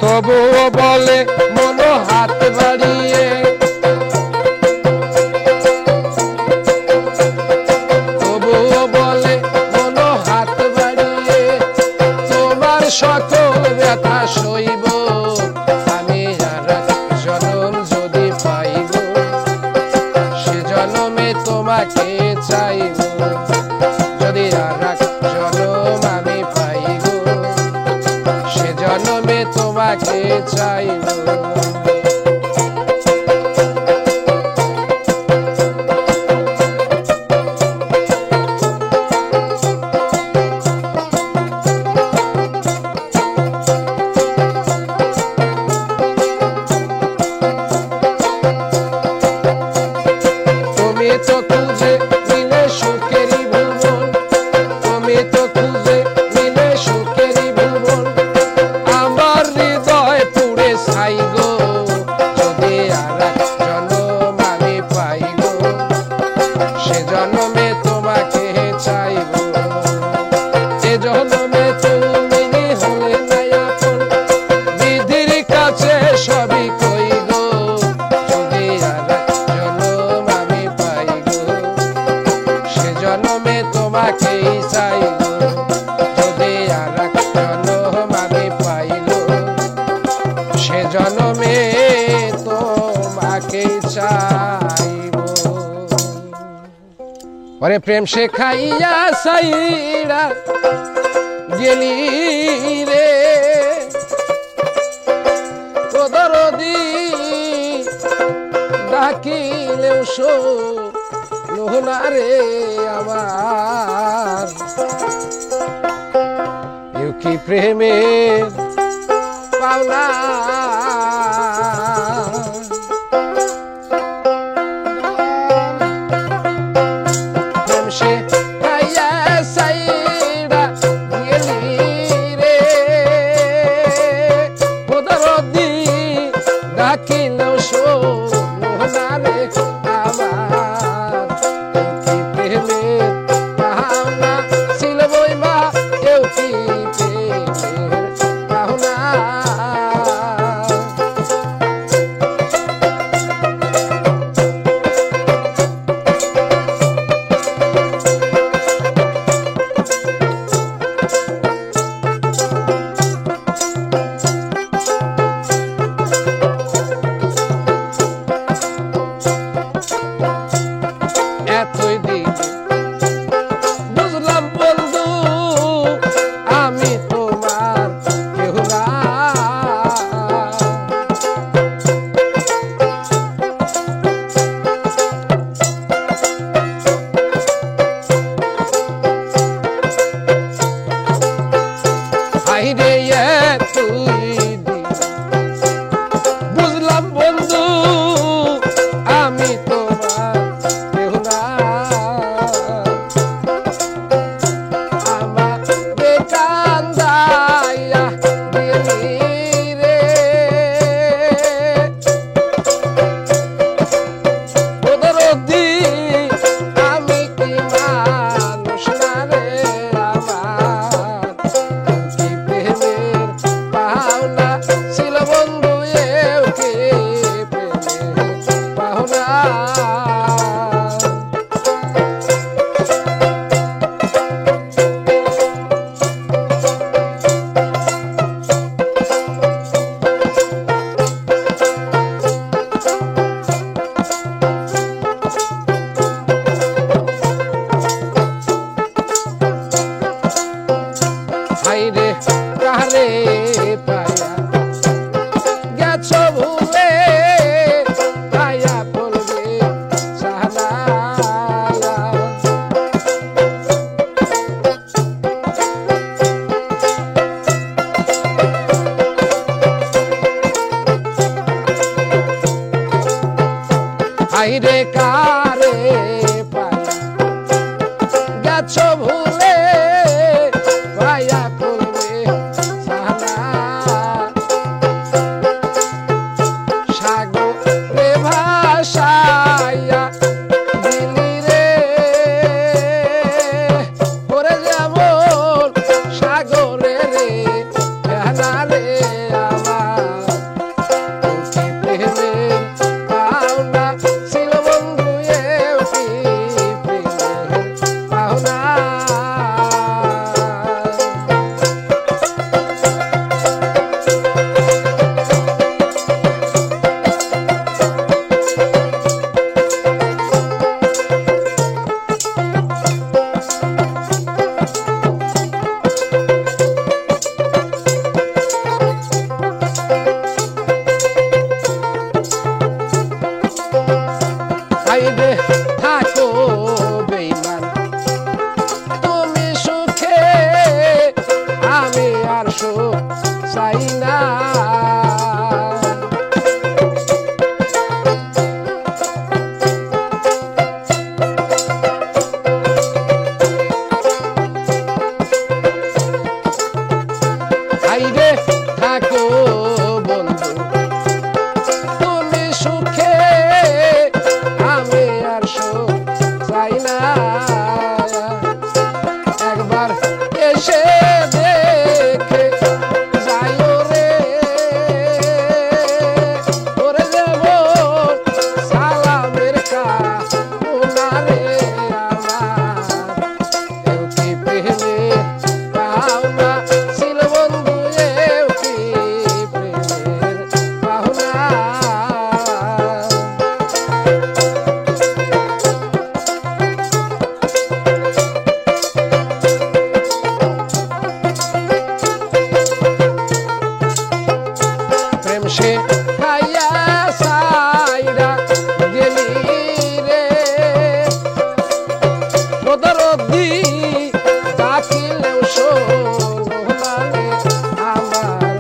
Speaker 1: তবুও বলে মন হাত বাড়িয়ে তবুও বলে মন হাত বাড়িয়ে তোমার সকল ব্যথা সইব আমি আর জনম যদি পাইব সে জনমে তোমাকে চাইব যদি আর জনম আমি পাইব সে জনমে তোমাকে চাইব তুমি তো খুঁজে নিলে সুখেরই ভুবন তুমি তো খুঁজে নিলে সুখেরই ভুবন আমার হৃদয় পুড়ে ছাই গো যদি আর জনম আমি পাই গো সে জনমে তোমাকে চাইব এ জনমে তুমি হলে না আপন বিধির কাছে সবই কই গো যদি আর জনম আমি পাই গো সে জনমে তোমাকেই চাইব যদি আর জনম আমি পাইল সে জনমে তোমাকে চাইব ওরে প্রেম শেখাইয়া সাইরা গেলি রে ও দরদি ডাকিলেও শোনো না রে আমার এও কি প্রেমের পাওনা প্রেম শেখাইয়া সাইরা গেলি রে ও দরদি ডাকিলেও শোনো না রে আমার কি প্রেমের পাওনা ছিল বই মা কেউ কি প্রেমের পাওনা হাইরে তুই বুঝলাম বন্ধু আমি তোমার কেউ না আমার বেকান্দাইয়া গেলি রে ওদরদি আমি কি মানুষ না রে আমার কি প্রেমের পাওনা ছিল বন্ধু এও কি প্রেমের পাওনা হাইরে কারে পায়া গেছো ভুলে পায়া বলবে সাহানা হাইরে কারে পায়া গেছো ভুলে পায়া বলবে সাহানা সাগরে ভাসাইয়া দিলি রে পরে যেমন সাগরে রে ভেলা রে আমার কি প্রেমের পাওনা ছিল বন্ধু এও কি প্রেমের পাওনা হাইরে থাকো বেঈমান তুমি সুখে আমি আর সুখ চাই না হাইরে থাকো বন্ধু তুমি সুখে আমি আর সুখ চাই না একবার এসে দেখে যাইও রে ওরে যাব সালামের কামনা রে আমার এও কি প্রেমের পাওনা ছিল বন্ধু এও কি প্রেমের পাওনা প্রেম সে খাইয়া সাইরা গেলি রে ওদরদি ডাকিলেও শোনো না রে আমার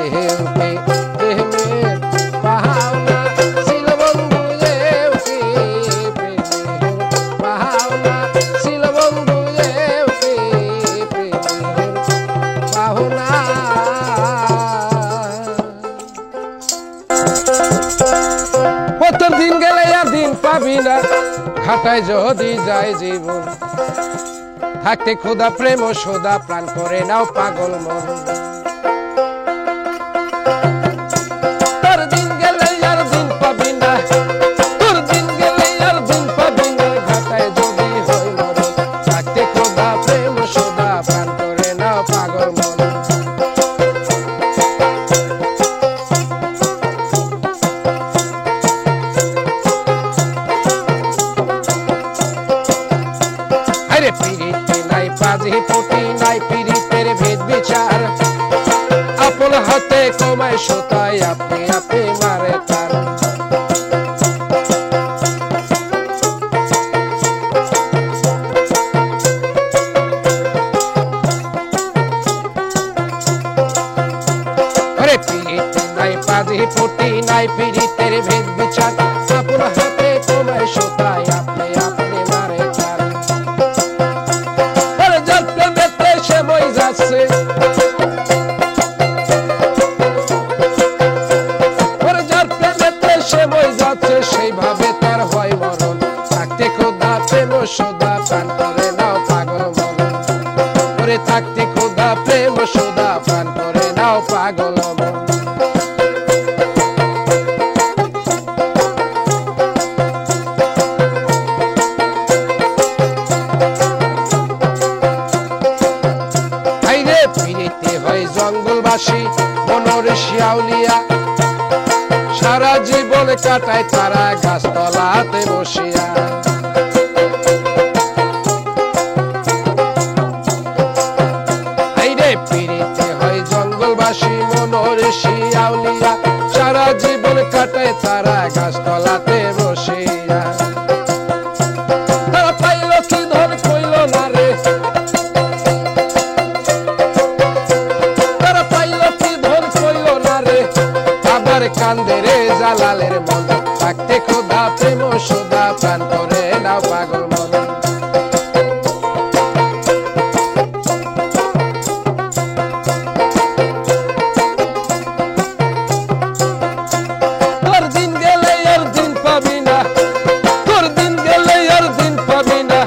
Speaker 1: এও কি প্রেমের পাওনা ছিল বন্ধু এও কি প্রেমের পাওনা ছিল বন্ধু এও কি প্রেমের পাওনা তোর দিন গেলে আর দিন পাবি না ঘাটায় যদি যায় জীবন থাকতে খোদা প্রেম ও সোদা প্রাণ করে নাও পাগল মন তোর দিন গেলে আর দিন পাবি না তোর দিন গেলে আর দিন পাবি না ঘাটায় যদি হয় মরণ থাকতে খোদা প্রেম ও সোদা প্রাণ করে নাও পাগল মন পিরিতে নাই পাজি পটি নাই পিরিতের ভেদ বিচার আপন হাতে কমায় সুতায় আপনি আপনি মারে তার
Speaker 2: কাজে পটি নাই পিরিতের ভেদ বিচার আপন হাতে তোমায় শোধায় আপনি আপনি মারে চার আরে যার প্রেমেতে সে মই যাচ্ছে ওরে যার প্রেমেতে সে মই যাচ্ছে সেইভাবে তার হয় মরণ থাকতে খোদা প্রেম সোদা প্রাণ করে নাও পাগল মরণ ওরে থাকতে খোদা প্রেম সোদা প্রাণ করে নাও পাগল মরণ ফিরিতে হয় জঙ্গলবাসী বনের শিয়াউলিয়া সারা জীবন কাটায় তারা গাছতলাতে বসিয়া ফিরিতে হয় জঙ্গলবাসী বনের শিয়াউলিয়া সারা জীবন কাটায় তারা গাছতলাতে বসিয়া তারা পাইল কি ধন কইল না রে কান্দে রে জালালের মন থাকতে খোদা প্রেম সোদা প্রাণ করে নাও পাগল মন তোর দিন গেলে আর দিন পাবি না তোর দিন গেলে আর দিন পাবি না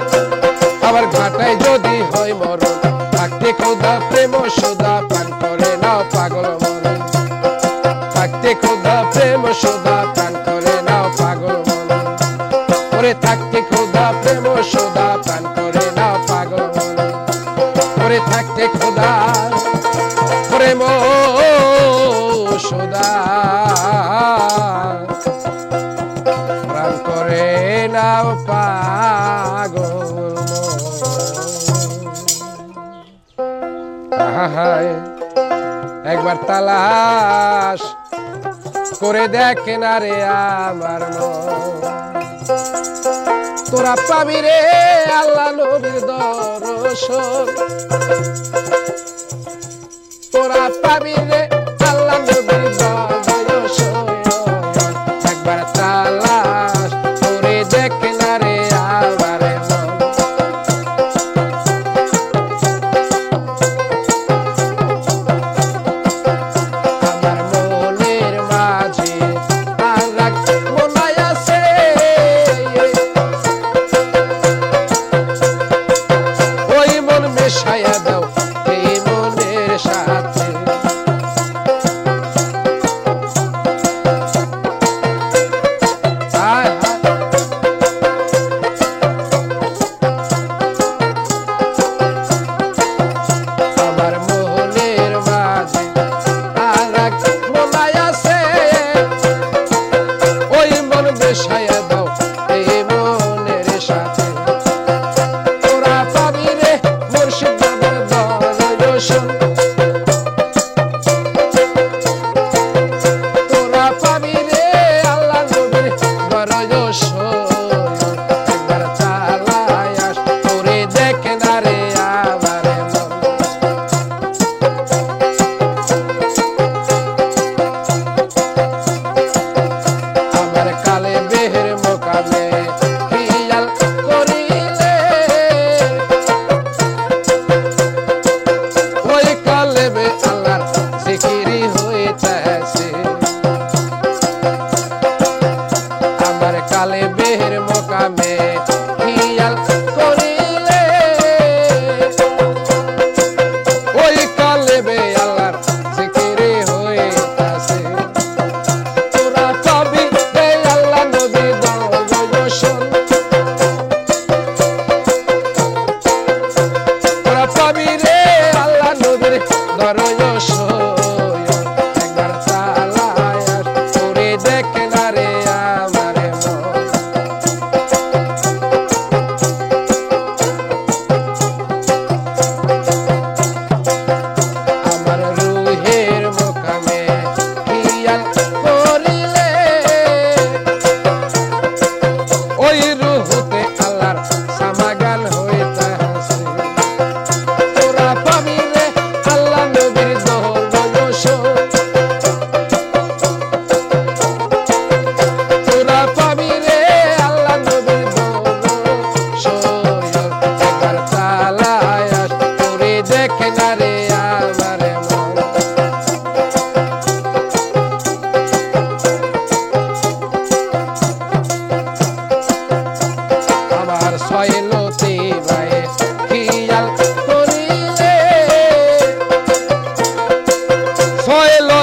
Speaker 2: আবার ঘাটায় যদি হয় মরণ থাকতে খোদা প্রেম সোদা প্রাণ করে নাও পাগল মন থাকতে খোদা প্রেম সোদা প্রাণ করে নাও পাগল মন ওরে থাকতে খোদা প্রেম সোদা প্রাণ করে নাও পাগল মন ওরে থাকতে খোদা প্রেম সোদা প্রাণ করে নাও পাগল মন একবার তালাশ করে দেখ না রে আমার মন তোরা পাবি রে আল্লাহ নবীর দর্শন তোরা পাবি রে আল্লাহ নবীর দর্শন একবার তালাশ করে দেখ না রে আমার মন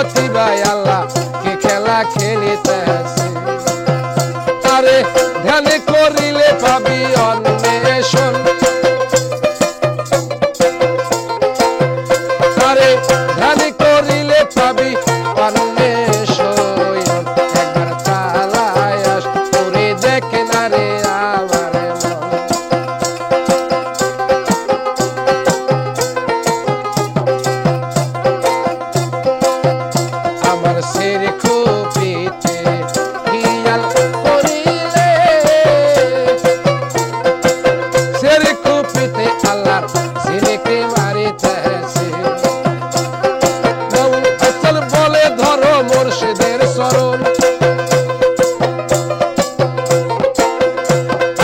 Speaker 1: গতি ভাই আল্লাহ কি খেলা খেলিতেছে আরে ধ্যান করিলে পাবি অন্বেষণ আরে ধ্যান করিলে পাবি অন্বেষণ একবার চালায় আস করে দেখে না রে আমার আমার সির খুপিতে হিয়াল করিলে সির খুপিতে আল্লাহর সিরকে মারিতেছে বাউল আসল বলে ধরো মুর্শিদের শরণ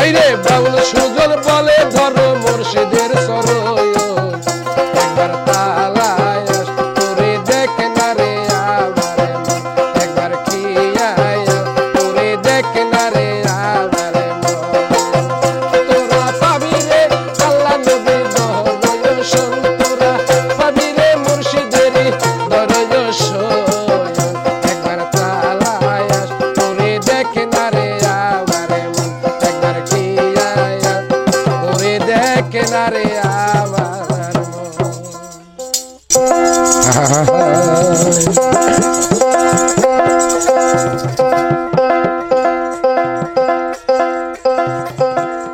Speaker 1: আইরে বাউল সুজন বলে ধরো মুর্শিদের শরণ একবার তালায় আস করে দেখে না রে আমার মন একবার খিয়ায় করে দেখে না রে আমার মন তোরা পাবি রে আল্লাহ নবীর দর্শন তোরা পাবি রে মুর্শিদেরই দর্শন একবার তালায় আস করে দেখে না রে আমার মন একবার খিয়ায় করে দেখে না রে আমার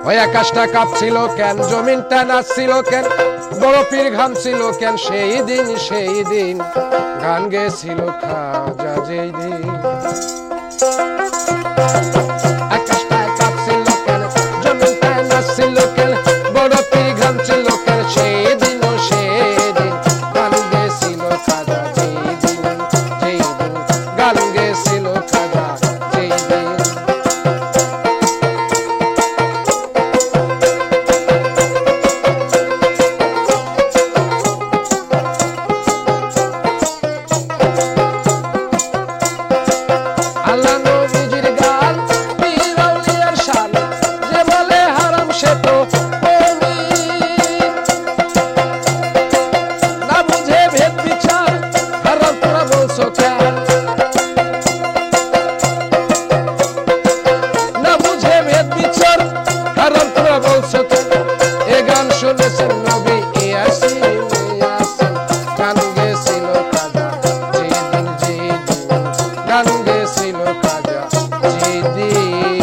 Speaker 1: ওই আকাশটা কাঁপছিল কেন জমিনটা নাচছিল কেন বড় পীর ঘামছিল কেন সেই দিন গান গেছিল খাজা যেই দিন আকাশটা কাঁপছিল কেন জমিনটা নাচছিল কেন বড় পীর ঘামছিল কেন সেই দিন গান গেছিল খাজা যেই দিন গান গেছিল খাজা যেই দিন আল্লাহ নবীজির গান পীর আউলিয়ার শান যে বলে হারাম সে তো মুমিন না বুঝে ভেদ বিচার হারাম তোরা বলছো কেন না বুঝে ভেদ বিচার হারাম তোরা বলছো কেন এ গান শুনেছেন নবী ইয়াসিন গান গেছিল খাজা যেদিন গান গেছিল খাজা যেদিন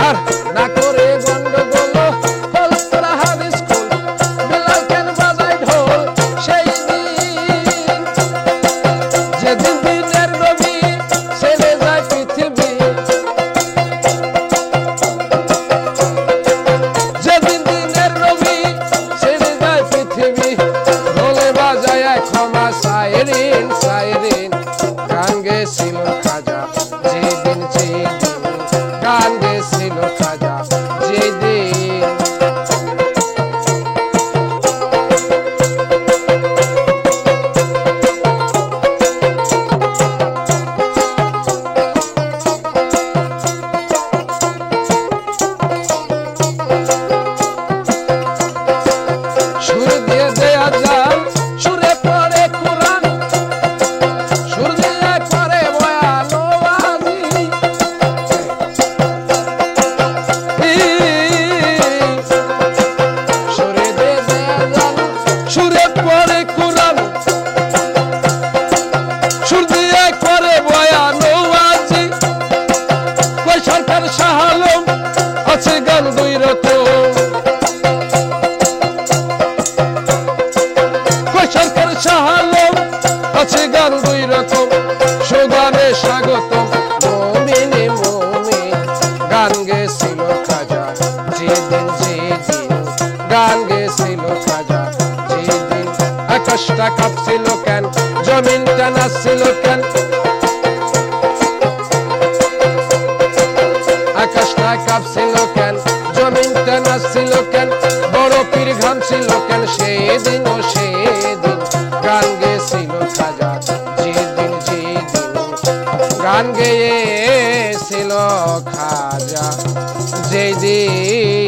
Speaker 1: আর না করে গন্ডগোল হল তোরা হাদিস কুল বিলাল কেন বাজায় ঢোল সেই দিন যেদিন দিনের নবী ছেড়ে যায় পৃথিবী যেদিন দিনের নবী ছেড়ে যায় পৃথিবী ঢোলে বাজায় ক্ষমা সাইরিন গান গেছিল খাজা যেদিন গান গেছিল খাজা যেদিন সুর দিয়ে দেয়া যান সুরে পড়ে কোরআন সুর দিয়ে করে বয়ান ওয়াজি সুরে দিয়ে দেয়া যান সুরে পড়ে কোরআন সুর দিয়ে করে বয়ান ওয়াজি কই সরকার শাহ আলম আছে গান দুই রকম সরকার শাহ আলম আছে গান দুই রকম সুগানে স্বাগতম মুমিনে মুমিন গান গেছিল খাজা যেদিন গান গেছিল খাজা যেদিন আকাশটা কাঁপছিল কেন জমিনটা নাচছিল কেন আকাশটা কাঁপছিল কেন জমিনটা নাচছিল কেন বড় পীর ঘামছিল কেন সেদিন গান গেছিল খাজা গান গেয়েছিল খাজা যেই দিন